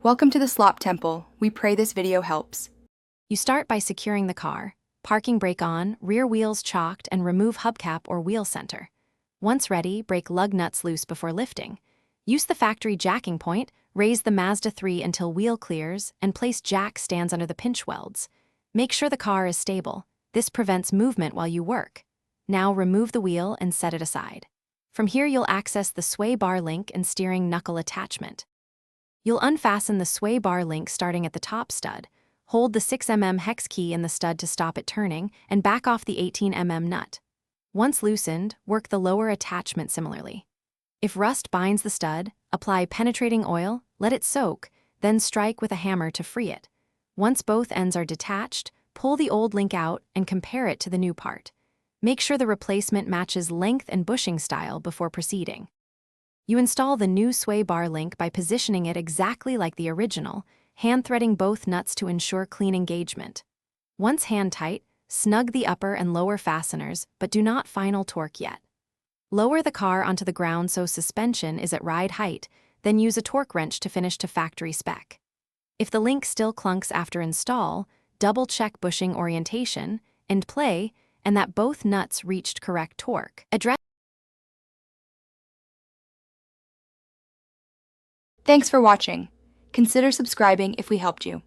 Welcome to the Slop Temple. We pray this video helps. You start by securing the car, parking brake on, rear wheels chocked, and remove hubcap or wheel center. Once ready, break lug nuts loose before lifting. Use the factory jacking point, raise the Mazda 3 until wheel clears, and place jack stands under the pinch welds. Make sure the car is stable. This prevents movement while you work. Now remove the wheel and set it aside. From here you'll access the sway bar link and steering knuckle attachment. You'll unfasten the sway bar link starting at the top stud. Hold the 6mm hex key in the stud to stop it turning, and back off the 18mm nut. Once loosened, work the lower attachment similarly. If rust binds the stud, apply penetrating oil, let it soak, then strike with a hammer to free it. Once both ends are detached, pull the old link out and compare it to the new part. Make sure the replacement matches length and bushing style before proceeding. You install the new sway bar link by positioning it exactly like the original, hand-threading both nuts to ensure clean engagement. Once hand-tight, snug the upper and lower fasteners, but do not final torque yet. Lower the car onto the ground so suspension is at ride height, then use a torque wrench to finish to factory spec. If the link still clunks after install, double-check bushing orientation, and play, and that both nuts reached correct torque. Thanks for watching. Consider subscribing if we helped you.